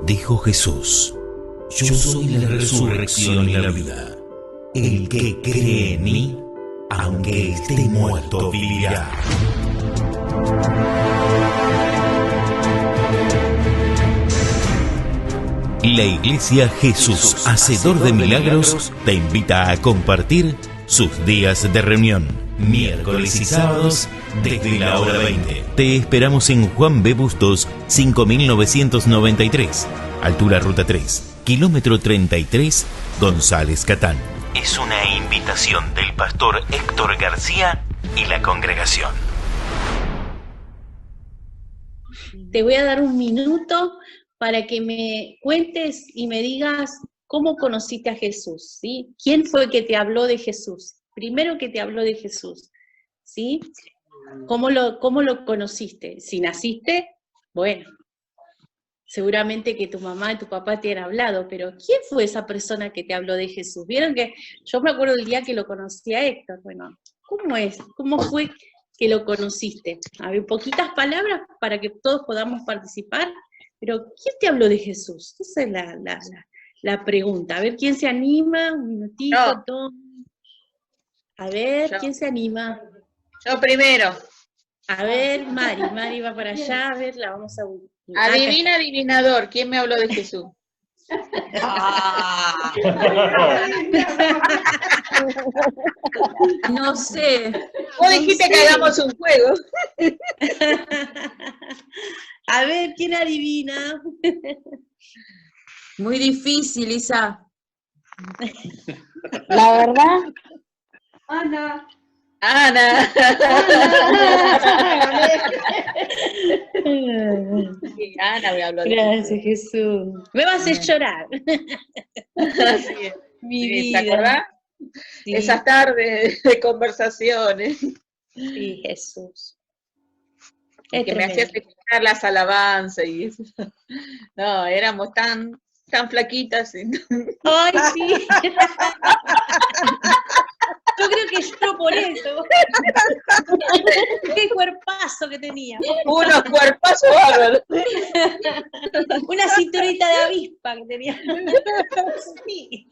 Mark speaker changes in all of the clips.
Speaker 1: Dijo Jesús: yo soy la resurrección y la vida. El que cree en mí, aunque esté muerto, vivirá. La Iglesia Jesús, Hacedor de Milagros, te invita a compartir sus días de reunión, miércoles y sábados, desde la hora 20. Te esperamos en Juan B. Bustos, 5993, altura Ruta 3, kilómetro 33, González Catán. Es una invitación del pastor Héctor García y la congregación.
Speaker 2: Te voy a dar un minuto para que me cuentes y me digas cómo conociste a Jesús, ¿sí? ¿Quién fue que te habló de Jesús? Primero que te habló de Jesús, ¿sí? ¿Cómo lo conociste? Si naciste, bueno, seguramente que tu mamá y tu papá te han hablado, pero ¿quién fue esa persona que te habló de Jesús? Vieron que yo me acuerdo del día que lo conocí a Héctor, bueno, ¿cómo es? ¿Cómo fue que lo conociste? A ver, poquitas palabras para que todos podamos participar, pero ¿quién te habló de Jesús? Esa es la pregunta. A ver, ¿quién se anima? Un minutito, todo. A ver, ¿quién se anima?
Speaker 3: Yo primero.
Speaker 2: A ver, Mari va para allá, a ver, la vamos a...
Speaker 3: Adivina, adivinador, ¿quién me habló de Jesús?
Speaker 2: No sé.
Speaker 3: Vos dijiste que hagamos un juego.
Speaker 2: A ver, ¿quién adivina?
Speaker 4: Muy difícil, Isa.
Speaker 5: La verdad,
Speaker 3: Ana. Sí, Ana me habló de
Speaker 2: Gracias, Jesús. Me vas a hacer llorar.
Speaker 3: Así es.
Speaker 2: Mi
Speaker 3: Sí,
Speaker 2: vida.
Speaker 3: ¿te acordás?
Speaker 2: Sí.
Speaker 3: Esas tardes de conversaciones.
Speaker 2: Sí, Jesús.
Speaker 3: Que me hacías escuchar las alabanzas y eso. No, éramos tan flaquitas.
Speaker 2: Ay, sí. Yo creo que yo por eso. Qué cuerpazo que tenía.
Speaker 3: Unos cuerpazos bárbaros.
Speaker 2: Una cinturita de avispa que tenía. Sí.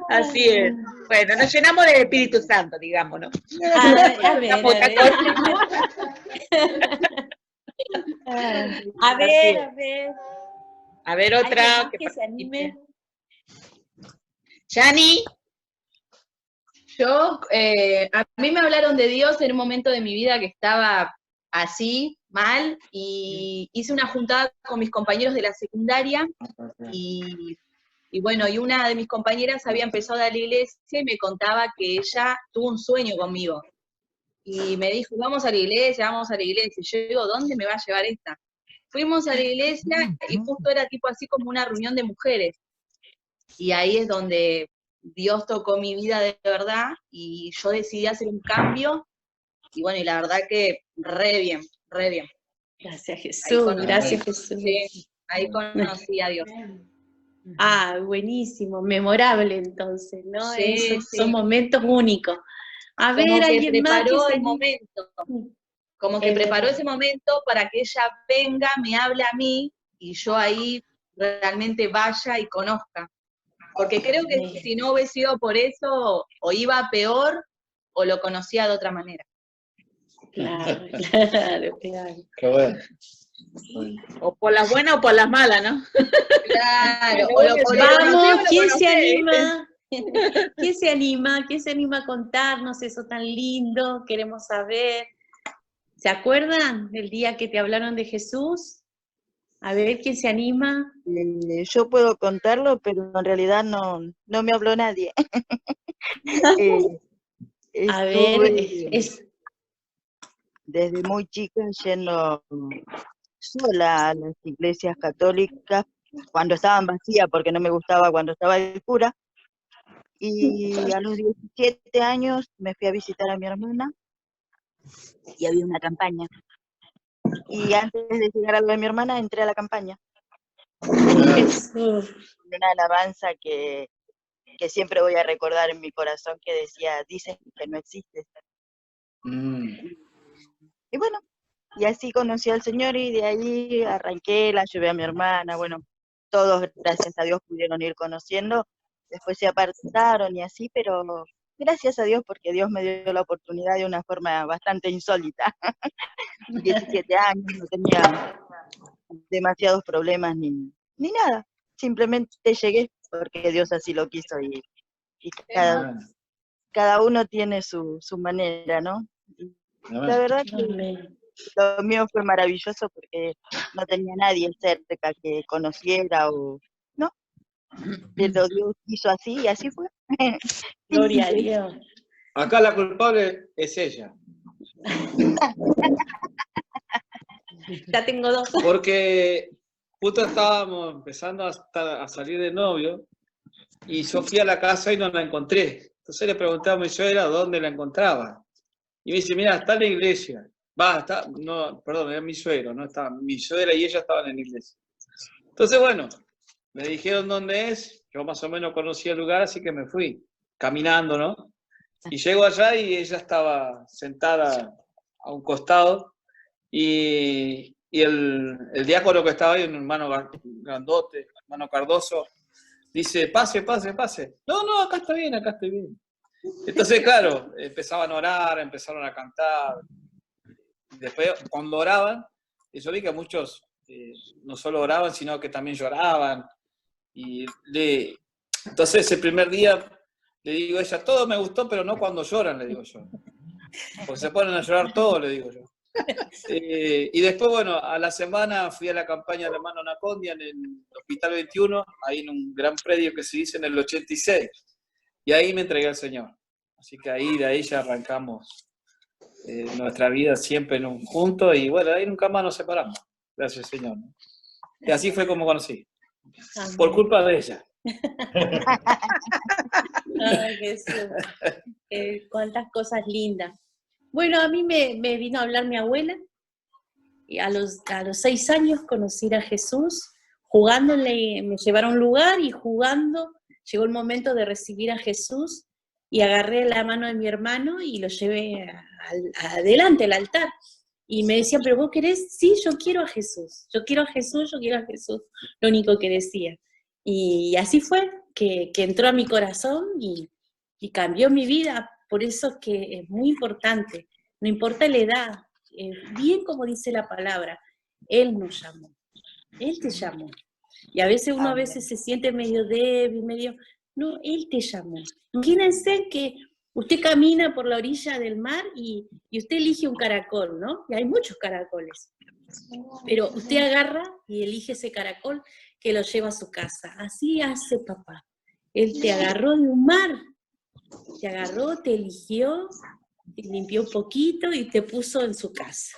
Speaker 3: Así es. Bueno, nos llenamos del Espíritu Santo, digamos, ¿no?
Speaker 2: A ver. A ver.
Speaker 3: A ver, otra.
Speaker 2: Que se anime.
Speaker 3: Yani.
Speaker 4: Yo, a mí me hablaron de Dios en un momento de mi vida que estaba así, mal, y hice una juntada con mis compañeros de la secundaria, y bueno, y una de mis compañeras había empezado a ir a la iglesia y me contaba que ella tuvo un sueño conmigo. Y me dijo, vamos a la iglesia. Y yo digo, ¿dónde me va a llevar esta? Fuimos a la iglesia y justo era tipo así como una reunión de mujeres. Y ahí es donde Dios tocó mi vida de verdad y yo decidí hacer un cambio. Y bueno, y la verdad que re bien.
Speaker 2: Gracias, Jesús. Gracias, Jesús.
Speaker 4: Sí, ahí conocí a Dios.
Speaker 2: Ah, buenísimo, memorable entonces, ¿no?
Speaker 4: Sí,
Speaker 2: Son momentos únicos. A ver, alguien más que se anime.
Speaker 4: Como que preparó ese momento para que ella venga, me hable a mí y yo ahí realmente vaya y conozca. Porque creo que si no hubiese sido por eso, o iba peor o lo conocía de otra manera.
Speaker 2: Claro.
Speaker 6: Qué bueno.
Speaker 3: O por las buenas o por las malas, ¿no?
Speaker 4: Claro.
Speaker 2: Vamos, ¿quién se anima? ¿Quién se anima? ¿Quién se anima a contarnos eso tan lindo? Queremos saber. ¿Se acuerdan del día que te hablaron de Jesús? A ver, ¿quién se anima?
Speaker 5: yo puedo contarlo, pero en realidad no me habló nadie.
Speaker 2: A ver,
Speaker 5: desde muy chica yendo sola a las iglesias católicas, cuando estaban vacías, porque no me gustaba cuando estaba el cura. Y a los 17 años me fui a visitar a mi hermana y había una campaña. Y antes de llegar a lo de mi hermana, entré a la campaña. Una alabanza que siempre voy a recordar en mi corazón, que decía, dicen que no existes. Y bueno, Y así conocí al Señor y de ahí arranqué, la llevé a mi hermana, bueno, todos, gracias a Dios, pudieron ir conociendo, después se apartaron y así, pero gracias a Dios porque Dios me dio la oportunidad de una forma bastante insólita. 17 años, no tenía demasiados problemas ni nada, simplemente llegué porque Dios así lo quiso y cada uno tiene su manera, ¿no? La verdad que lo mío fue maravilloso porque no tenía nadie cerca que conociera ¿no? Pero Dios hizo así y así fue.
Speaker 2: Gloria a Dios.
Speaker 6: Acá la culpable es ella.
Speaker 2: Ya tengo dos.
Speaker 6: Porque justo estábamos empezando a salir de novio y yo fui a la casa y no la encontré. Entonces le pregunté a mi suegra dónde la encontraba. Y me dice, mira, está en la iglesia. No, perdón, era mi suegro, no estaba, mi suegra y ella estaban en la iglesia. Entonces, bueno, me dijeron dónde es, yo más o menos conocía el lugar, así que me fui, caminando, ¿no? Y llego allá y ella estaba sentada a un costado, y el diácono que estaba ahí, un hermano grandote, hermano Cardoso, dice, pase. No, acá estoy bien, acá estoy bien. Entonces, claro, empezaban a orar, empezaron a cantar. Después, cuando oraban, yo vi que muchos no solo oraban, sino que también lloraban. Entonces, el primer día le digo a ella, todo me gustó, pero no cuando lloran, le digo yo. Porque se ponen a llorar todos, le digo yo. Y después, bueno, a la semana fui a la campaña del hermano Nacondia en el Hospital 21, ahí en un gran predio que se dice en el 86. Y ahí me entregué al Señor. Así que de ahí ya arrancamos nuestra vida siempre juntos y bueno, ahí nunca más nos separamos. Gracias, Señor. Y así fue como conocí.
Speaker 2: Amén.
Speaker 6: Por culpa de ella.
Speaker 2: Ay, Jesús. Cuántas cosas lindas. Bueno, a mí me vino a hablar mi abuela. Y a los 6 años conocí a Jesús. Jugando, me llevaron a un lugar y jugando llegó el momento de recibir a Jesús. Y agarré la mano de mi hermano y lo llevé adelante, al altar. Y me decía, ¿pero vos querés? Sí, yo quiero a Jesús. Yo quiero a Jesús, yo quiero a Jesús. Lo único que decía. Y así fue, que entró a mi corazón y cambió mi vida. Por eso es que es muy importante. No importa la edad. Bien como dice la palabra. Él nos llamó. Él te llamó. Y a veces uno se siente medio débil, medio... No, Él te llamó. Imagínense que usted camina por la orilla del mar y usted elige un caracol, ¿no? Y hay muchos caracoles. Pero usted agarra y elige ese caracol que lo lleva a su casa. Así hace papá. Él te agarró de un mar. Te agarró, te eligió, te limpió un poquito y te puso en su casa.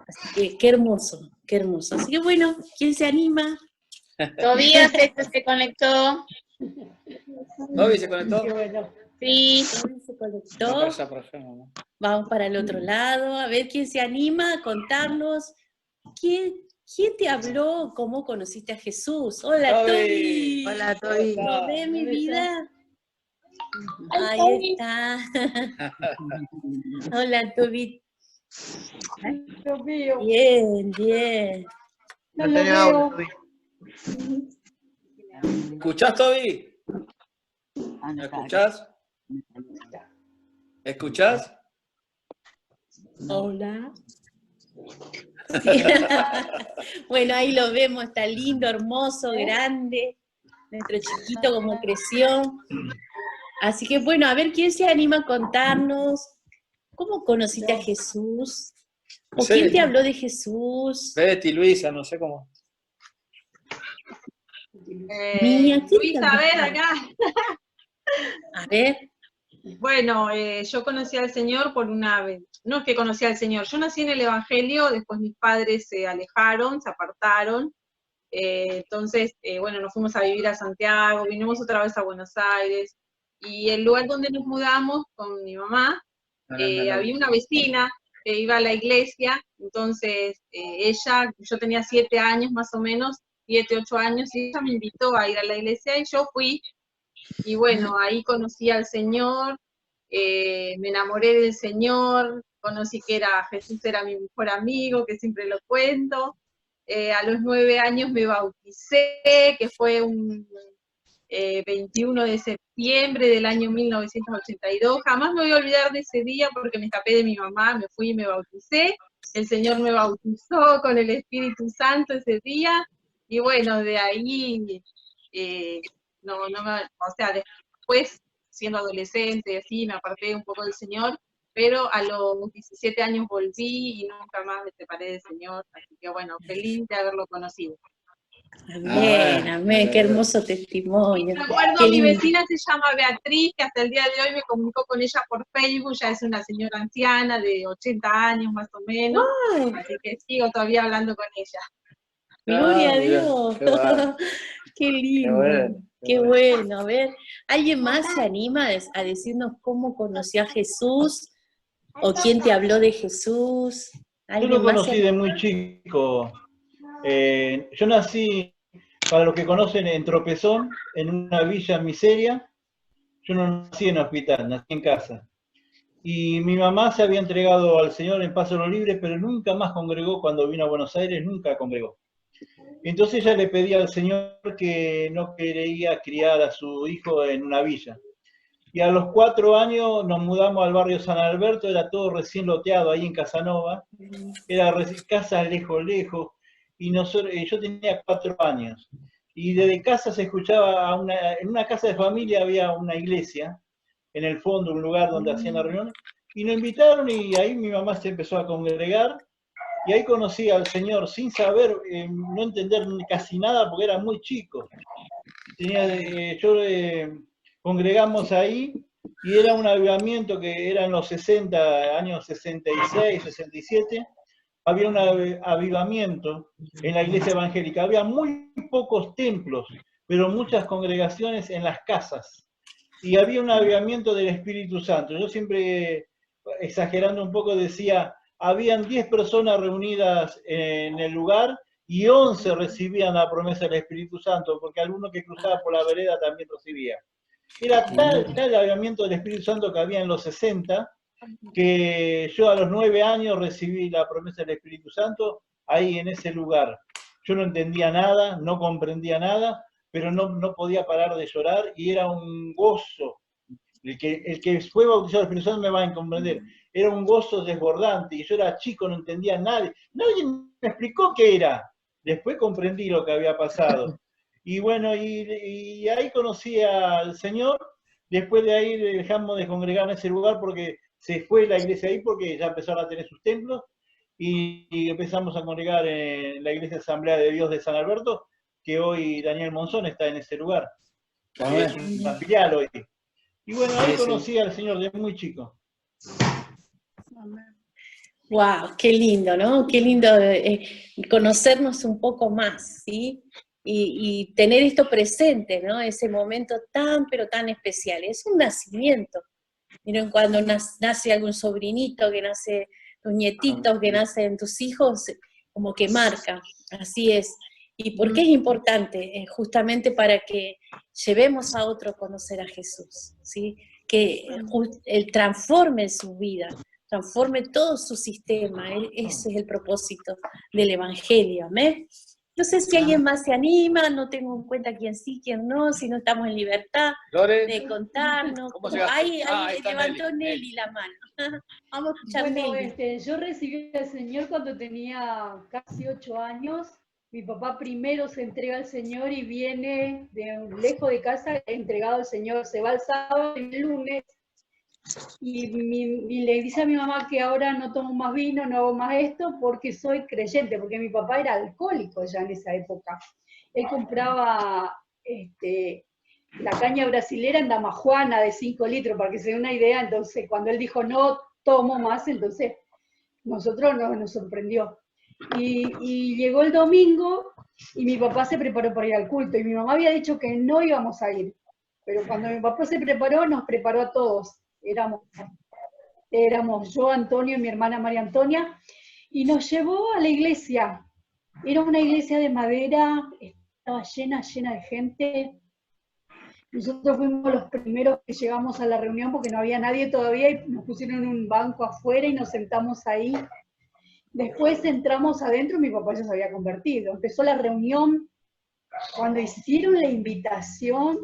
Speaker 2: Así que qué hermoso, qué hermoso. Así que bueno, ¿quién se anima?
Speaker 3: Tobías se conectó.
Speaker 6: ¿Toby se conectó?
Speaker 3: Sí.
Speaker 2: Toby se conectó.
Speaker 6: No.
Speaker 2: Vamos para el otro lado. A ver quién se anima a contarnos. ¿Quién te habló? ¿Cómo conociste a Jesús? Hola, Toby.
Speaker 5: Hola, Toby.
Speaker 2: ¿Lo ves, mi vida? Ahí está. Hola, Toby. Bien, bien.
Speaker 5: No tenía audio, Toby.
Speaker 6: ¿Escuchás, Toby? ¿Me escuchás? ¿Escuchás?
Speaker 2: Hola. Sí. Bueno, ahí lo vemos, está lindo, hermoso, grande, nuestro chiquito como creció. Así que bueno, a ver quién se anima a contarnos cómo conociste a Jesús, o
Speaker 6: Sí.
Speaker 2: quién te habló de Jesús.
Speaker 6: Betty, Luisa, no sé cómo.
Speaker 2: Mía, ¿quién
Speaker 4: Luisa,
Speaker 2: te
Speaker 4: a
Speaker 2: habló?
Speaker 4: ver, acá.
Speaker 2: A ver.
Speaker 4: Bueno, yo conocí al Señor por una vez. No es que conocí al Señor, yo nací en el Evangelio, después mis padres se alejaron, se apartaron. Entonces, bueno, nos fuimos a vivir a Santiago, vinimos otra vez a Buenos Aires. Y el lugar donde nos mudamos con mi mamá, había una vecina que iba a la iglesia, entonces yo tenía 7 años más o menos, 7, 8 años, y ella me invitó a ir a la iglesia y yo fui, y bueno, ahí conocí al Señor, me enamoré del Señor, conocí que Jesús era mi mejor amigo, que siempre lo cuento. A los 9 años me bauticé, que fue un 21 de septiembre del año 1982. Jamás me voy a olvidar de ese día porque me escapé de mi mamá, me fui y me bauticé. El Señor me bautizó con el Espíritu Santo ese día, y bueno, de ahí, después, siendo adolescente, así, me aparté un poco del Señor, pero a los 17 años volví y nunca más me separé del Señor, así que bueno, feliz de haberlo conocido.
Speaker 2: Amén, amén, qué hermoso testimonio.
Speaker 4: Me acuerdo, mi vecina se llama Beatriz, que hasta el día de hoy me comunicó con ella por Facebook, ya es una señora anciana de 80 años más o menos, así que sigo todavía hablando con ella.
Speaker 2: Gloria a Dios. Qué lindo, qué bueno. A ver, ¿alguien más se anima a decirnos cómo conoció a Jesús? ¿O quién te habló de Jesús?
Speaker 7: Yo lo conocí de muy chico. Yo nací, para los que conocen, en Tropezón, en una villa miseria. Yo no nací en hospital, nací en casa. Y mi mamá se había entregado al Señor en Paso de los Libres, pero nunca más congregó. Cuando vino a Buenos Aires, nunca congregó. Entonces ella le pedía al Señor que no quería criar a su hijo en una villa. Y a los 4 años nos mudamos al barrio San Alberto, era todo recién loteado ahí en Casanova, era casas lejos, y yo tenía 4 años. Y desde casa se escuchaba, en una casa de familia había una iglesia, en el fondo, un lugar donde hacían la reunión, y nos invitaron y ahí mi mamá se empezó a congregar, y ahí conocí al Señor sin saber, no entender casi nada porque era muy chico. Congregamos ahí y era un avivamiento que era en los 60, años 66, 67, había un avivamiento en la iglesia evangélica. Había muy pocos templos, pero muchas congregaciones en las casas. Y había un avivamiento del Espíritu Santo. Yo siempre, exagerando un poco, decía, habían 10 personas reunidas en el lugar y 11 recibían la promesa del Espíritu Santo, porque alguno que cruzaba por la vereda también recibía. Era tal el avivamiento del Espíritu Santo que había en los 60, que yo a los 9 años recibí la promesa del Espíritu Santo ahí en ese lugar. Yo no entendía nada, no comprendía nada, pero no podía parar de llorar y era un gozo. El que fue bautizado del Espíritu Santo me va a comprender. Era un gozo desbordante y yo era chico, no entendía nada. Nadie me explicó qué era. Después comprendí lo que había pasado. Y bueno, y ahí conocí al Señor. Después de ahí dejamos de congregar en ese lugar porque se fue la iglesia ahí porque ya empezaron a tener sus templos y empezamos a congregar en la iglesia Asamblea de Dios de San Alberto, que hoy Daniel Monzón está en ese lugar. Es una filial hoy. Y bueno, ahí conocí al Señor de muy chico.
Speaker 2: Wow, qué lindo, ¿no? Qué lindo conocernos un poco más, ¿sí? Y tener esto presente, ¿no? Ese momento tan, pero tan especial. Es un nacimiento. Miren, cuando nace algún sobrinito, que nace tus nietitos, que nacen tus hijos, como que marca, así es. ¿Y por qué es importante? Justamente para que llevemos a otro a conocer a Jesús, ¿sí? Que Él transforme su vida, transforme todo su sistema. Ese es el propósito del Evangelio, ¿amén? No sé si alguien más se anima, no tengo en cuenta quién sí, quién no, si no estamos en libertad de contarnos. Ahí levantó Nelly la mano. Vamos a escuchar Nelly.
Speaker 8: Yo recibí al Señor cuando tenía casi 8 años. Mi papá primero se entrega al Señor y viene de lejos de casa entregado al Señor. Se va el sábado y el lunes y le dice a mi mamá que ahora no tomo más vino, no hago más esto porque soy creyente, porque mi papá era alcohólico ya en esa época. Él compraba la caña brasilera en Damajuana de 5 litros, para que se dé una idea. Entonces cuando él dijo no tomo más, entonces nosotros nos sorprendió. Y llegó el domingo y mi papá se preparó para ir al culto y mi mamá había dicho que no íbamos a ir, pero cuando mi papá se preparó, nos preparó a todos. Éramos yo, Antonio y mi hermana María Antonia, y nos llevó a la iglesia. Era una iglesia de madera, estaba llena de gente. Nosotros fuimos los primeros que llegamos a la reunión porque no había nadie todavía y nos pusieron en un banco afuera y nos sentamos ahí. Después entramos adentro, mi papá ya se había convertido. Empezó la reunión, cuando hicieron la invitación,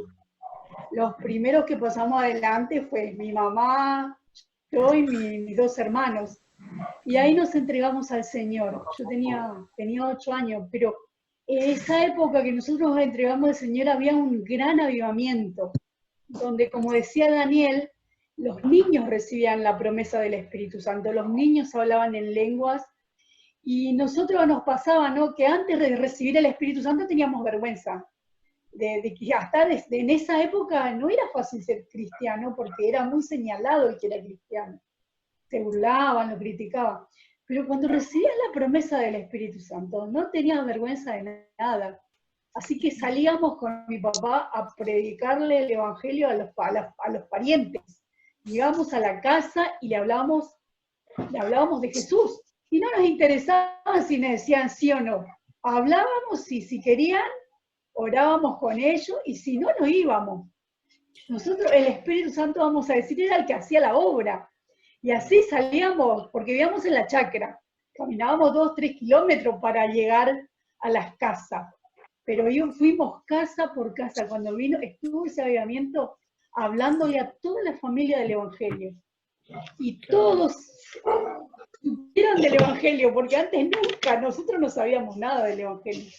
Speaker 8: los primeros que pasamos adelante fue mi mamá, yo y mis dos hermanos. Y ahí nos entregamos al Señor. Yo tenía 8 años, pero en esa época que nosotros nos entregamos al Señor había un gran avivamiento, donde, como decía Daniel, los niños recibían la promesa del Espíritu Santo, los niños hablaban en lenguas, y nosotros nos pasaba, ¿no?, que antes de recibir el Espíritu Santo teníamos vergüenza, de que hasta en esa época no era fácil ser cristiano, porque era muy señalado el que era cristiano. Se burlaban, lo criticaban. Pero cuando recibías la promesa del Espíritu Santo, no tenías vergüenza de nada. Así que salíamos con mi papá a predicarle el Evangelio a los parientes. Llegamos a la casa y le hablábamos de Jesús. Y no nos interesaba si nos decían sí o no. Hablábamos y si querían, orábamos con ellos, y si no, nos íbamos. Nosotros, el Espíritu Santo, vamos a decir, era el que hacía la obra. Y así salíamos, porque vivíamos en la chacra, caminábamos 2-3 kilómetros para llegar a las casas, pero fuimos casa por casa. Cuando estuvo ese avivamiento, hablándole a toda la familia del Evangelio, y todos supieron del Evangelio, porque antes nunca, nosotros no sabíamos nada del Evangelio.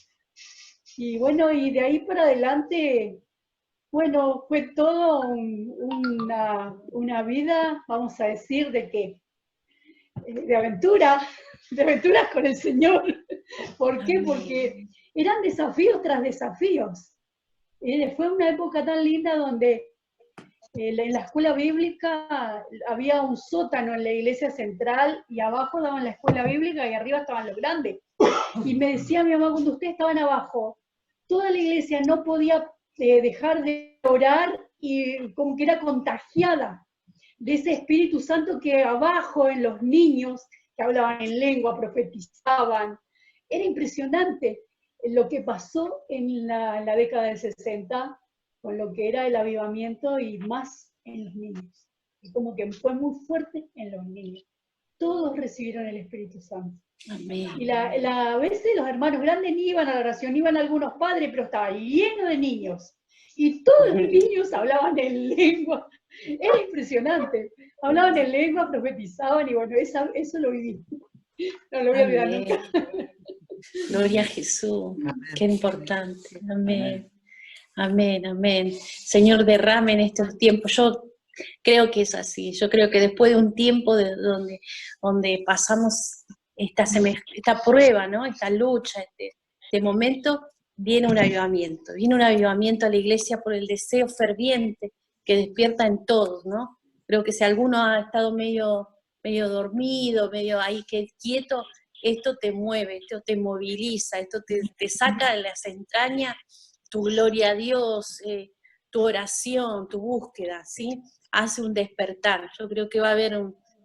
Speaker 8: Y bueno, y de ahí para adelante, bueno, fue todo una vida, vamos a decir, de aventuras con el Señor. ¿Por qué? Porque eran desafíos tras desafíos. Fue una época tan linda donde en la escuela bíblica había un sótano en la iglesia central, y abajo daban la escuela bíblica y arriba estaban los grandes. Y me decía mi mamá, cuando ustedes estaban abajo, toda la iglesia no podía dejar de orar, y como que era contagiada de ese Espíritu Santo que abajo en los niños que hablaban en lengua, profetizaban. Era impresionante lo que pasó en la década del 60 con lo que era el avivamiento, y más en los niños. Y como que fue muy fuerte en los niños. Todos recibieron el Espíritu Santo.
Speaker 2: Amén.
Speaker 8: Y a veces los hermanos grandes ni iban a la oración, iban algunos padres, pero estaba lleno de niños. Y todos los niños hablaban en lengua. Era impresionante. Hablaban en lengua, profetizaban, y bueno, eso lo viví. No lo voy a olvidar nunca.
Speaker 2: Gloria a Jesús. Qué importante. Amén. Amén, amén. Señor, derrame en estos tiempos. Yo creo que es así. Yo creo que después de un tiempo donde pasamos esta prueba, ¿no?, esta lucha, este momento, viene un avivamiento. Viene un avivamiento a la iglesia por el deseo ferviente que despierta en todos, ¿no? Creo que si alguno ha estado medio dormido, medio ahí quieto, esto te mueve, esto te moviliza, esto te saca de las entrañas tu gloria a Dios, tu oración, tu búsqueda, ¿sí? Hace un despertar. Yo creo que va a haber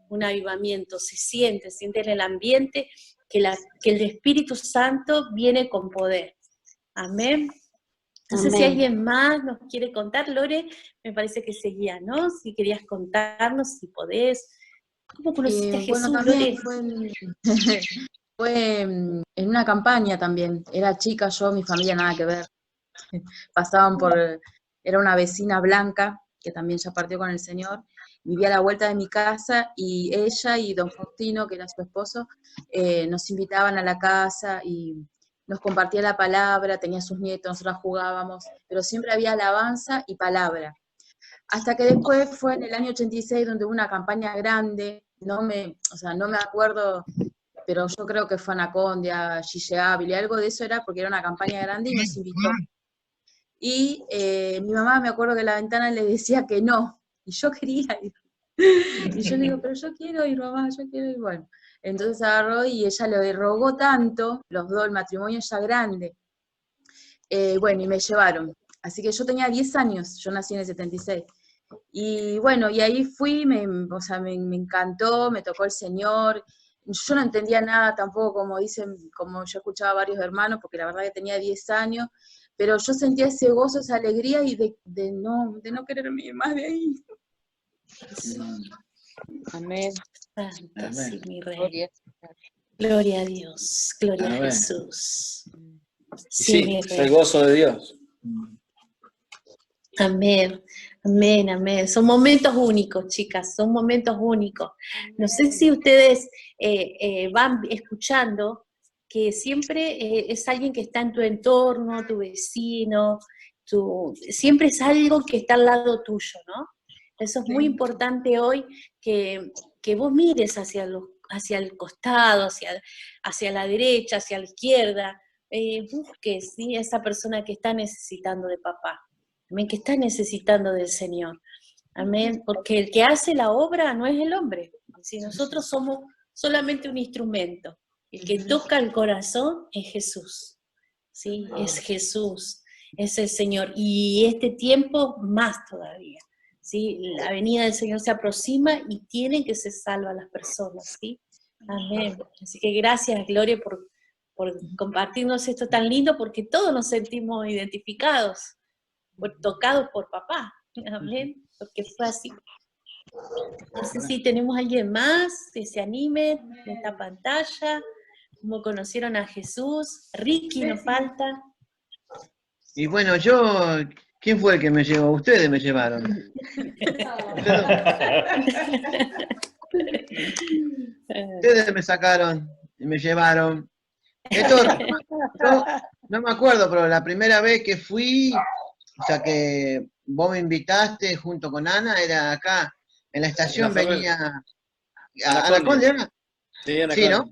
Speaker 2: un avivamiento, se siente en el ambiente que el Espíritu Santo viene con poder. Amén. No sé si alguien más nos quiere contar. Lore, me parece que seguía, ¿no? Si querías contarnos, si podés. ¿Cómo conociste a Jesús,
Speaker 9: bueno, también
Speaker 2: Lore?
Speaker 9: fue en una campaña también. Era chica yo, mi familia nada que ver. Pasaban era una vecina blanca, que también ya partió con el Señor, vivía a la vuelta de mi casa, y ella y don Faustino, que era su esposo, nos invitaban a la casa y nos compartía la palabra, tenía sus nietos, nosotros jugábamos, pero siempre había alabanza y palabra. Hasta que después fue en el año 86 donde hubo una campaña grande, no me acuerdo, pero yo creo que fue Anacondia, Gille Ávila, algo de eso era, porque era una campaña grande y nos invitó. Y mi mamá, me acuerdo que en la ventana le decía que no, y yo quería ir. Y yo le digo, pero yo quiero ir, mamá, yo quiero ir. Bueno, entonces agarró y ella le rogó tanto, los dos, el matrimonio ya grande. Bueno, y me llevaron. Así que yo tenía 10 años, yo nací en el 76. Y bueno, y ahí fui, me encantó, me tocó el Señor. Yo no entendía nada tampoco, como yo escuchaba a varios hermanos, porque la verdad que tenía 10 años, pero yo sentía ese gozo, esa alegría y de no quererme ir más de ahí.
Speaker 2: Amén. Santo,
Speaker 6: Amén.
Speaker 2: sí, mi rey. Gloria a Dios, gloria a Jesús. Sí, mi
Speaker 6: Sí, es
Speaker 2: rey.
Speaker 6: el gozo de Dios.
Speaker 2: Amén, amén, amén. Son momentos únicos, chicas, son momentos únicos. No sé si ustedes van escuchando que siempre es alguien que está en tu entorno, tu vecino, siempre es algo que está al lado tuyo, ¿no? Eso es muy importante hoy, que vos mires hacia el costado, hacia la derecha, hacia la izquierda, busques, ¿sí?, a esa persona que está necesitando de papá. Amén, que está necesitando del Señor. Amén, porque el que hace la obra no es el hombre. Si nosotros somos solamente un instrumento, el que toca el corazón es Jesús. ¿Sí? Es Jesús, es el Señor. Y este tiempo más todavía. ¿Sí? La venida del Señor se aproxima y tienen que ser salvas las personas. ¿Sí? Amén. Así que gracias, Gloria, por compartirnos esto tan lindo, porque todos nos sentimos identificados, tocados por papá, amén, porque fue así. No sé si tenemos a alguien más que se anime en esta pantalla, cómo conocieron a Jesús. Ricky nos falta.
Speaker 10: Y bueno, ¿quién fue el que me llevó? Ustedes me llevaron. Ustedes me sacaron y me llevaron. Esto, no me acuerdo, pero la primera vez que fui, o sea que vos me invitaste junto con Ana, era acá, en la estación venía... ¿A la Conde era?
Speaker 6: Sí, Ana
Speaker 10: Sí,
Speaker 6: Conde.
Speaker 10: ¿no?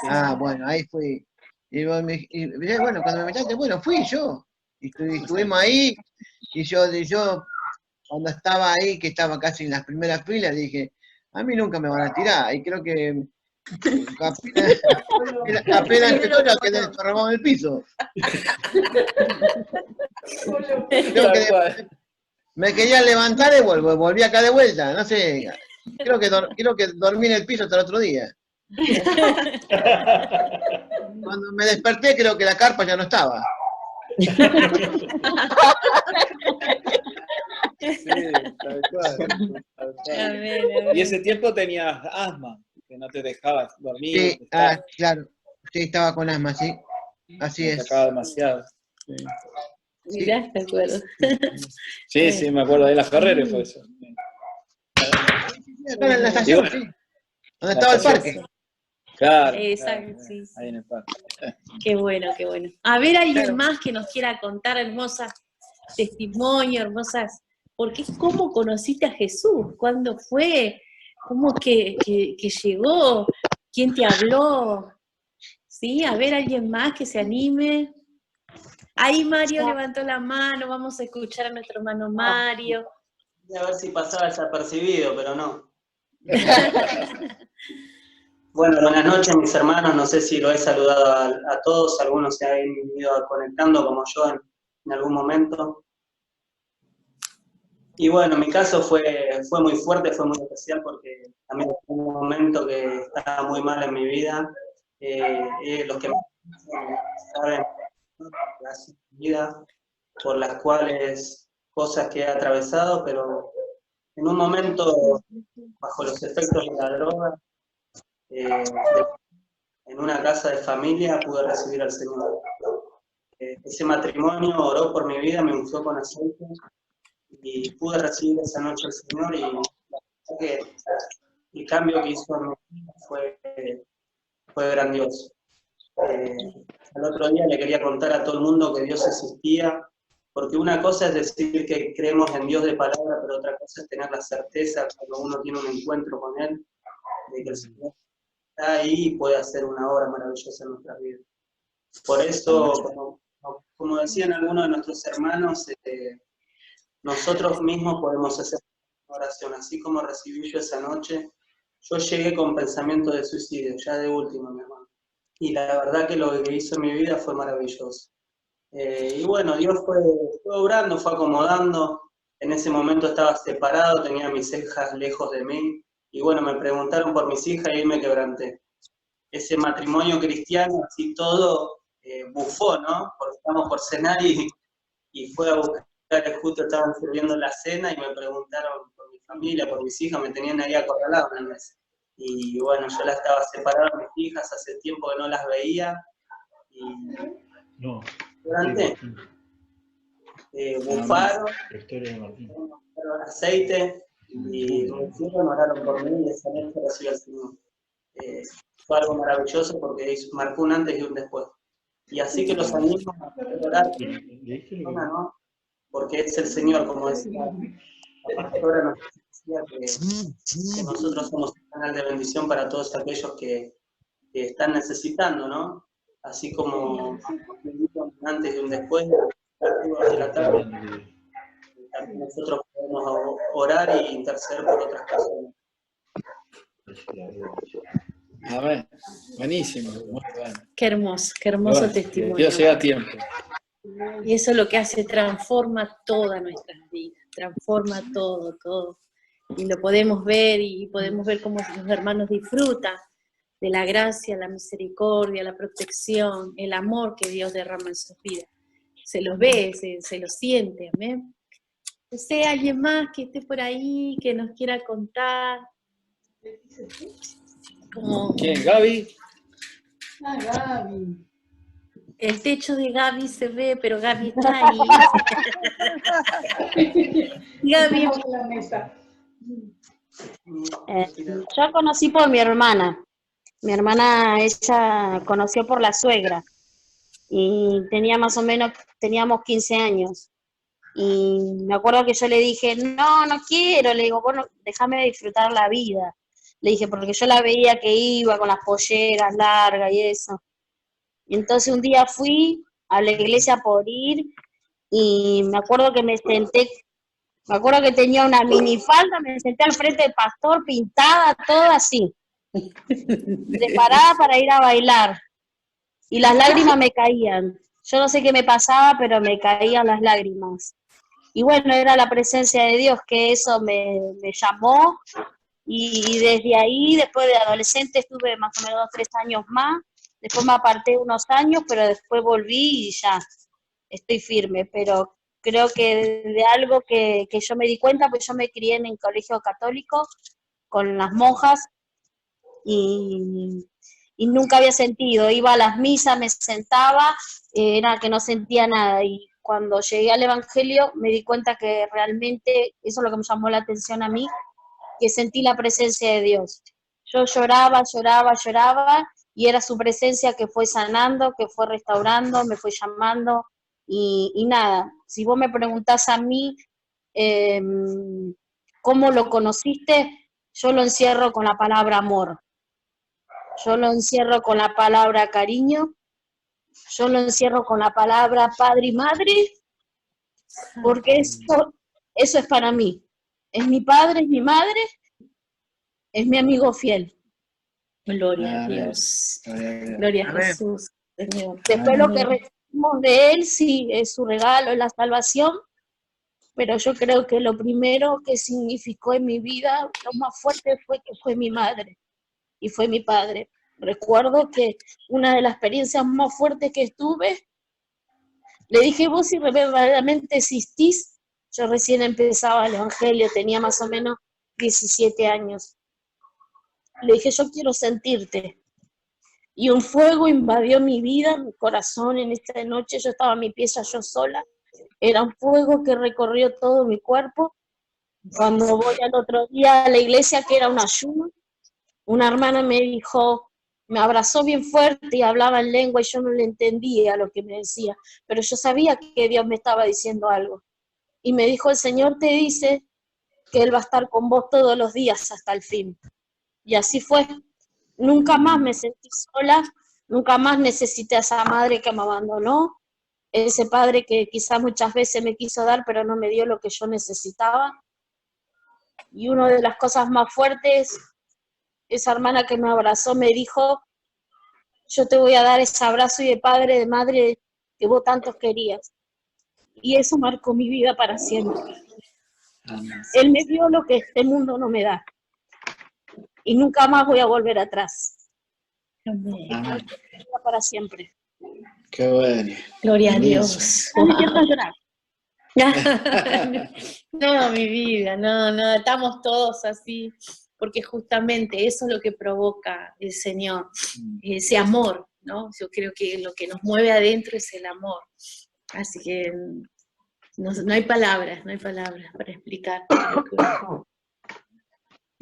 Speaker 10: Sí. Ah, bueno, ahí fui. Y bueno, cuando me invitaste, bueno, fui yo. Y estuvimos ahí, y yo cuando estaba ahí, que estaba casi en las primeras filas, dije, a mí nunca me van a tirar. Y creo que apenas empezó ya quedé desparramado en el piso. Me quería levantar y volví acá de vuelta, no sé. Creo que dormí en el piso hasta el otro día. Cuando me desperté, creo que la carpa ya no estaba.
Speaker 6: Sí, tal cual. Y ese tiempo tenías asma, que no te dejabas dormir.
Speaker 10: Sí, claro. Sí, estaba con asma, sí. Así
Speaker 6: me
Speaker 10: es.
Speaker 6: sacaba demasiado. Sí.
Speaker 2: Mirá, te acuerdo.
Speaker 6: Sí, sí, me acuerdo de las Ferreres fue eso.
Speaker 10: Acá en la estación, sí. Donde estaba el parque.
Speaker 6: Claro,
Speaker 2: Exacto,
Speaker 6: claro,
Speaker 2: sí.
Speaker 6: ahí en el parque.
Speaker 2: Qué bueno, qué bueno. A ver, alguien más que nos quiera contar hermosas testimonios, hermosas, porque ¿cómo conociste a Jesús? ¿Cuándo fue? ¿Cómo que llegó? ¿Quién te habló? ¿Sí? A ver, alguien más que se anime. Ahí Mario levantó la mano, vamos a escuchar a nuestro hermano Mario.
Speaker 11: A ver si pasaba desapercibido, pero no. Bueno, buenas noches mis hermanos, no sé si lo he saludado a todos, algunos se han ido conectando como yo en algún momento. Y bueno, mi caso fue muy fuerte, fue muy especial porque también fue un momento que estaba muy mal en mi vida. Los que me saben mi vida, por las cuales cosas que he atravesado, pero en un momento, bajo los efectos de la droga, en una casa de familia pude recibir al Señor. Ese matrimonio oró por mi vida, me ungió con aceite y pude recibir esa noche al Señor, y la verdad que el cambio que hizo en mi vida fue grandioso. Al otro día le quería contar a todo el mundo que Dios existía, porque una cosa es decir que creemos en Dios de palabra, pero otra cosa es tener la certeza cuando uno tiene un encuentro con Él, de que el Señor está ahí y puede hacer una obra maravillosa en nuestras vidas. Por eso, como decían algunos de nuestros hermanos, nosotros mismos podemos hacer una oración, así como recibí yo esa noche. Yo llegué con pensamiento de suicidio, ya de último, mi hermano. Y la verdad que lo que hizo en mi vida fue maravilloso. Y bueno, Dios fue obrando, fue acomodando. En ese momento estaba separado, tenía mis hijas lejos de mí. Y bueno, me preguntaron por mis hijas y ahí me quebranté. Ese matrimonio cristiano, así todo, bufó, ¿no? Porque estamos por cenar y fue a buscar, justo estaban sirviendo la cena y me preguntaron por mi familia, por mis hijas, me tenían ahí acorralado en la mesa. Y bueno, yo la estaba separada de mis hijas, hace tiempo que no las veía, y durante bufaron, aceite, y me hicieron, oraron por mí, y esa noche recibí al Señor. Fue algo maravilloso porque marcó un antes y un después. Y así que los animo a orar, ¿no? Porque es el Señor, como decía la pastora, nos decía que nosotros somos un canal de bendición para todos aquellos que están necesitando, ¿no? Así como un antes y un después, de la tarde, también nosotros podemos orar e interceder por otras personas.
Speaker 6: A ver, buenísimo, muy bueno.
Speaker 2: Qué hermoso
Speaker 6: Bueno,
Speaker 2: testimonio.
Speaker 6: Dios se da tiempo.
Speaker 2: Y eso es lo que hace, transforma todas nuestras vidas, transforma todo. Y lo podemos ver y podemos ver cómo los hermanos disfrutan de la gracia, la misericordia, la protección, el amor que Dios derrama en sus vidas. Se los ve, se los siente, amén. No sé, alguien más que esté por ahí, que nos quiera contar.
Speaker 6: ¿Quién? ¿Gaby?
Speaker 8: Gaby.
Speaker 2: El techo de Gaby se ve, pero Gaby está ahí. Gaby.
Speaker 8: La mesa.
Speaker 12: Yo conocí por mi hermana. Mi hermana, ella conoció por la suegra. Y teníamos 15 años. Y me acuerdo que yo le dije, no quiero. Le digo, bueno, déjame disfrutar la vida. Le dije, porque yo la veía que iba con las polleras largas y eso. Y entonces un día fui a la iglesia por ir y me acuerdo que tenía una minifalda, me senté al frente del pastor, pintada, toda así, preparada para ir a bailar. Y las lágrimas me caían. Yo no sé qué me pasaba, pero me caían las lágrimas. Y bueno, era la presencia de Dios que eso me llamó. Y desde ahí, después de adolescente, estuve más o menos 2 o 3 años más. Después me aparté unos años, pero después volví y ya estoy firme. Pero creo que de algo que yo me di cuenta, pues yo me crié en el colegio católico con las monjas y nunca había sentido. Iba a las misas, me sentaba, era que no sentía nada. Y cuando llegué al Evangelio me di cuenta que realmente eso es lo que me llamó la atención a mí, que sentí la presencia de Dios. Yo lloraba y era su presencia que fue sanando, que fue restaurando, me fue llamando y nada. Si vos me preguntás a mí cómo lo conociste, yo lo encierro con la palabra amor. Yo lo encierro con la palabra cariño. Yo lo encierro con la palabra padre y madre, porque eso es para mí. Es mi padre, es mi madre, es mi amigo fiel.
Speaker 2: Gloria a Dios. Gloria a Jesús, Señor.
Speaker 12: Después lo que recibimos de Él, sí, es su regalo, es la salvación, pero yo creo que lo primero que significó en mi vida, lo más fuerte fue que fue mi madre y fue mi padre. Recuerdo que una de las experiencias más fuertes que estuve, le dije, vos si verdaderamente existís. Yo recién empezaba el Evangelio, tenía más o menos 17 años. Le dije, yo quiero sentirte. Y un fuego invadió mi vida, mi corazón en esta noche. Yo estaba en mi pieza yo sola. Era un fuego que recorrió todo mi cuerpo. Cuando voy al otro día a la iglesia, que era un ayuno, una hermana me dijo, me abrazó bien fuerte y hablaba en lengua y yo no le entendía lo que me decía. Pero yo sabía que Dios me estaba diciendo algo. Y me dijo, el Señor te dice que Él va a estar con vos todos los días hasta el fin. Y así fue. Nunca más me sentí sola, nunca más necesité a esa madre que me abandonó, ese padre que quizás muchas veces me quiso dar, pero no me dio lo que yo necesitaba. Y una de las cosas más fuertes, esa hermana que me abrazó me dijo, yo te voy a dar ese abrazo y de padre, de madre que vos tanto querías. Y eso marcó mi vida para siempre. Él me dio lo que este mundo no me da. Y nunca más voy a volver atrás. Para siempre.
Speaker 6: Qué bueno.
Speaker 2: Gloria a
Speaker 6: Buenísimo.
Speaker 2: Dios.
Speaker 12: Están haciendo llorar.
Speaker 2: No, mi vida, no, estamos todos así, porque justamente eso es lo que provoca el Señor, ese amor, ¿no? Yo creo que lo que nos mueve adentro es el amor. Así que no hay palabras, para explicar.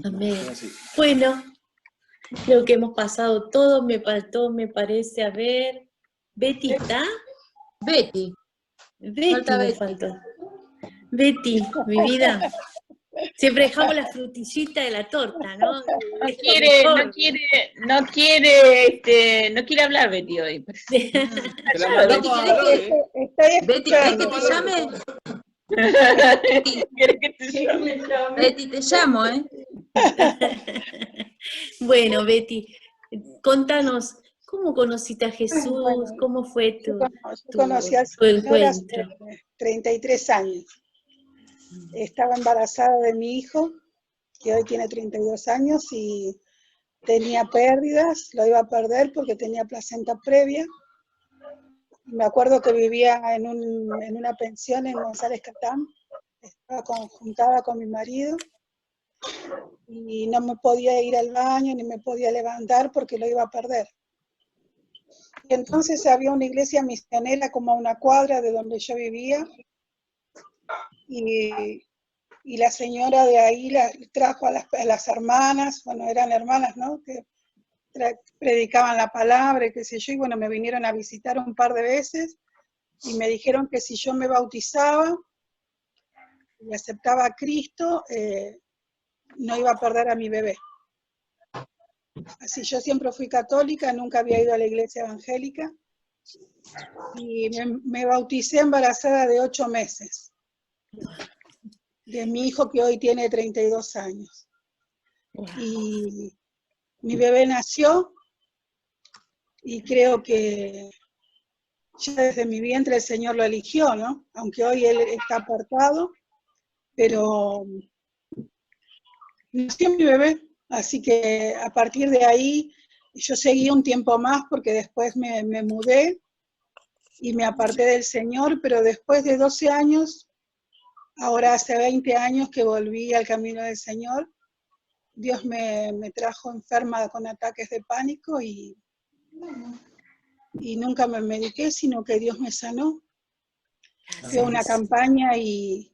Speaker 2: Amén. Bueno, creo que hemos pasado todo, me faltó, me parece, a ver. ¿Betty está?
Speaker 9: Betty.
Speaker 2: Betty me faltó. Betty, mi vida. Siempre dejamos la frutillita de la torta, ¿no?
Speaker 3: No quiere hablar Betty hoy.
Speaker 9: Betty, Betty, te llame. Betty, te llamo, ¿eh?
Speaker 2: Bueno, Betty, contanos, ¿cómo conociste a Jesús? ¿Cómo fue tu
Speaker 13: conocí al
Speaker 2: tu
Speaker 13: Señor hace
Speaker 2: encuentro?
Speaker 13: 33 años. Estaba embarazada de mi hijo, que hoy tiene 32 años, y tenía pérdidas, lo iba a perder porque tenía placenta previa. Me acuerdo que vivía en una pensión en González Catán, estaba conjuntada con mi marido, y no me podía ir al baño ni me podía levantar porque lo iba a perder. Y entonces había una iglesia misionera como a una cuadra de donde yo vivía, y la señora de ahí trajo a las hermanas, bueno, eran hermanas, ¿no?, que predicaban la palabra y qué sé yo, y bueno, me vinieron a visitar un par de veces y me dijeron que si yo me bautizaba y aceptaba a Cristo, no iba a perder a mi bebé. Así, yo siempre fui católica, nunca había ido a la iglesia evangélica, y me bauticé embarazada de 8 meses, de mi hijo que hoy tiene 32 años. Y mi bebé nació, y creo que ya desde mi vientre el Señor lo eligió, ¿no? Aunque hoy él está apartado, pero nació mi bebé, así que a partir de ahí yo seguí un tiempo más porque después me mudé y me aparté del Señor, pero después de 12 años, ahora hace 20 años que volví al camino del Señor, Dios me trajo enferma con ataques de pánico y nunca me mediqué, sino que Dios me sanó. Fue una campaña y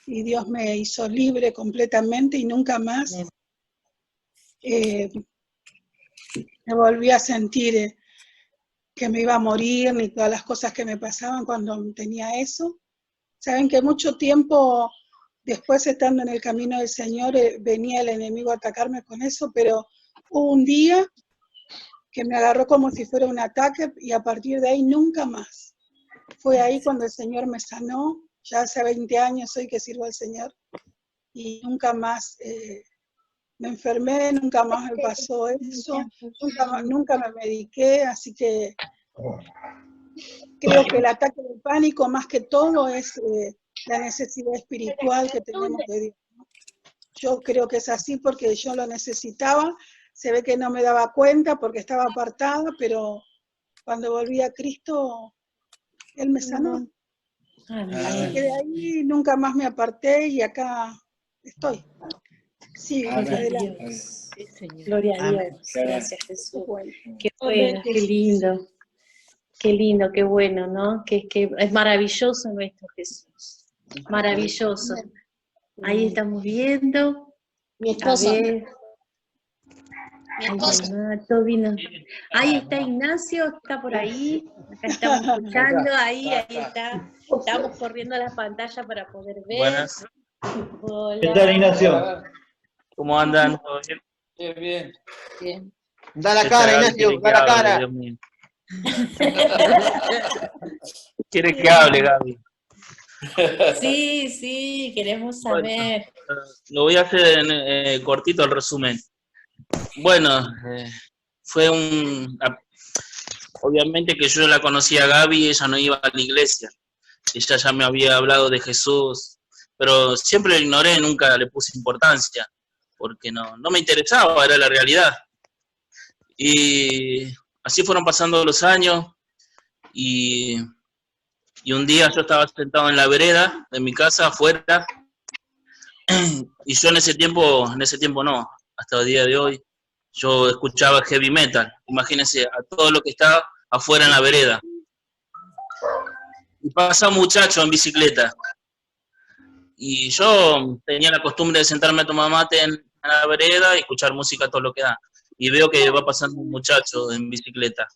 Speaker 13: Dios me hizo libre completamente y nunca más me volví a sentir que me iba a morir, ni todas las cosas que me pasaban cuando tenía eso. Saben que mucho tiempo después, estando en el camino del Señor, venía el enemigo a atacarme con eso, pero hubo un día que me agarró como si fuera un ataque y a partir de ahí nunca más. Fue ahí cuando el Señor me sanó, ya hace 20 años hoy que sirvo al Señor, y nunca más me enfermé, nunca más me pasó eso, nunca me mediqué, así que creo que el ataque del pánico más que todo es la necesidad espiritual que tenemos de Dios, ¿no? Yo creo que es así porque yo lo necesitaba, se ve que no me daba cuenta porque estaba apartada, pero cuando volví a Cristo, Él me sanó. Así que de ahí nunca más me aparté y acá estoy. Sí, adelante.
Speaker 2: Sí, Señor. Gloria a Dios. Gracias, Jesús. Qué bueno, qué lindo, qué bueno, ¿no? Que es maravilloso nuestro Jesús. Maravilloso. Ahí estamos viendo.
Speaker 12: Mi esposo.
Speaker 2: A ver. Ahí está Ignacio, está por ahí. Acá estamos escuchando, ahí está. Estamos corriendo a la pantalla para poder ver.
Speaker 14: Buenas.
Speaker 2: Hola.
Speaker 7: ¿Qué tal, Ignacio?
Speaker 14: ¿Cómo andan? ¿Todo bien?
Speaker 2: Bien.
Speaker 10: Da la cara, Ignacio, da la cara.
Speaker 14: Dios mío. ¿Quiere que hable, Gaby?
Speaker 2: Sí, queremos saber.
Speaker 14: Lo voy a hacer cortito el resumen. Bueno, fue obviamente que yo la conocía a Gaby, ella no iba a la iglesia. Ella ya me había hablado de Jesús, pero siempre lo ignoré, nunca le puse importancia, porque no me interesaba, era la realidad. Y así fueron pasando los años, Y un día yo estaba sentado en la vereda de mi casa, afuera, y yo en ese tiempo no, hasta el día de hoy, yo escuchaba heavy metal. Imagínense, a todo lo que estaba afuera en la vereda. Y pasa un muchacho en bicicleta. Y yo tenía la costumbre de sentarme a tomar mate en la vereda y escuchar música todo lo que da. Y veo que va pasando un muchacho en bicicleta.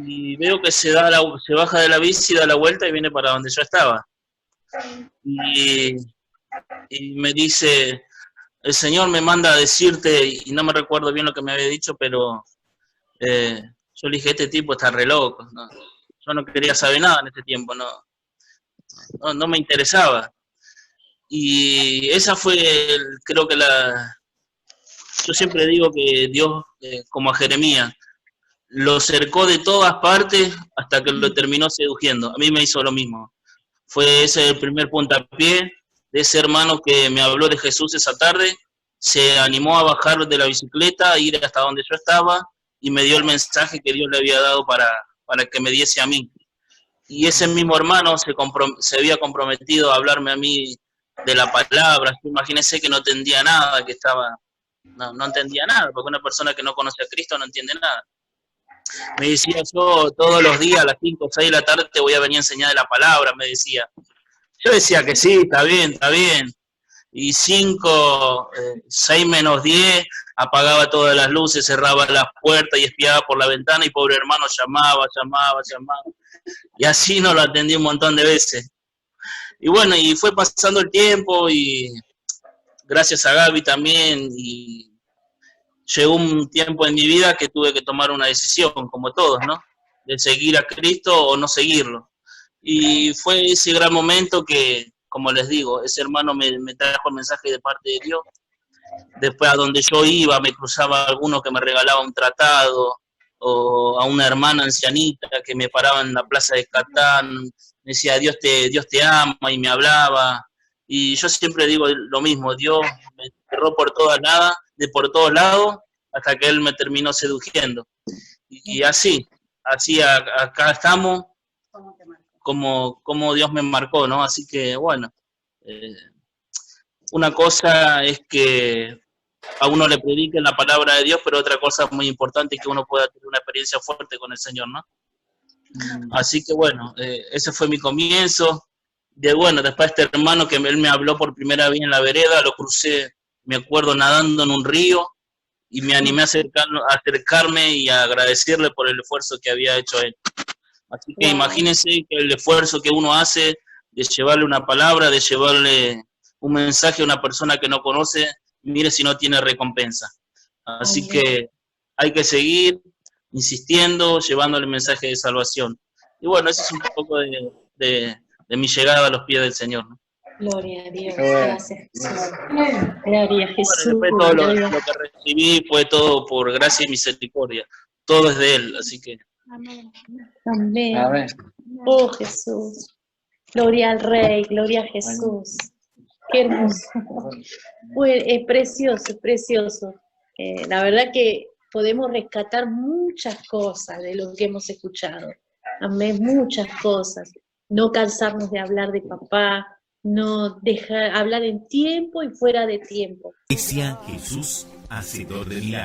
Speaker 14: Y veo que se baja de la bici, da la vuelta y viene para donde yo estaba. Y me dice, el Señor me manda a decirte, y no me recuerdo bien lo que me había dicho, pero yo le dije, este tipo está re loco, ¿no? Yo no quería saber nada en ese tiempo, no me interesaba. Y esa fue, creo que yo siempre digo que Dios, como a Jeremías, lo cercó de todas partes hasta que lo terminó seduciendo. A mí me hizo lo mismo. Fue ese el primer puntapié de ese hermano que me habló de Jesús esa tarde, se animó a bajar de la bicicleta, a ir hasta donde yo estaba, y me dio el mensaje que Dios le había dado para que me diese a mí. Y ese mismo hermano se había comprometido a hablarme a mí de la palabra. Imagínense que no entendía nada, no entendía nada, porque una persona que no conoce a Cristo no entiende nada. Me decía, yo todos los días a las 5 o 6 de la tarde te voy a venir a enseñar de la palabra, me decía. Yo decía que sí, está bien. Y 6 menos 10, apagaba todas las luces, cerraba las puertas y espiaba por la ventana, y pobre hermano llamaba. Y así no lo atendí un montón de veces. Y bueno, y fue pasando el tiempo, y gracias a Gaby también, y llegó un tiempo en mi vida que tuve que tomar una decisión, como todos, ¿no? De seguir a Cristo o no seguirlo. Y fue ese gran momento que, como les digo, ese hermano me trajo el mensaje de parte de Dios. Después, a donde yo iba, me cruzaba alguno que me regalaba un tratado, o a una hermana ancianita que me paraba en la plaza de Catán, me decía, Dios te ama, y me hablaba. Y yo siempre digo lo mismo, Dios me cerró por todos lados, hasta que Él me terminó seduciendo. Y así acá estamos, como Dios me marcó, ¿no? Así que, bueno, una cosa es que a uno le prediquen la palabra de Dios, pero otra cosa muy importante es que uno pueda tener una experiencia fuerte con el Señor, ¿no? Así que, bueno, ese fue mi comienzo. Después este hermano que él me habló por primera vez en la vereda, lo crucé, me acuerdo, nadando en un río, y me animé a acercarme y a agradecerle por el esfuerzo que había hecho él. Así que imagínense que el esfuerzo que uno hace de llevarle una palabra, de llevarle un mensaje a una persona que no conoce, mire si no tiene recompensa. Así que hay que seguir insistiendo, llevándole el mensaje de salvación. Y bueno, eso es un poco de mi llegada a los pies del Señor, ¿no?
Speaker 2: Gloria a Dios, gracias Jesús. Gloria a Jesús.
Speaker 14: Bueno, todo lo que recibí fue todo por gracia y misericordia. Todo es de Él, así que...
Speaker 2: Amén. Amén. Oh Jesús. Gloria al Rey, gloria a Jesús. Qué hermoso. Es precioso, precioso. La verdad que podemos rescatar muchas cosas de lo que hemos escuchado. Amén, muchas cosas. No cansarnos de hablar de papá, no dejar hablar en tiempo y fuera de tiempo.
Speaker 1: Iglesia Jesús, hacedor de milagros.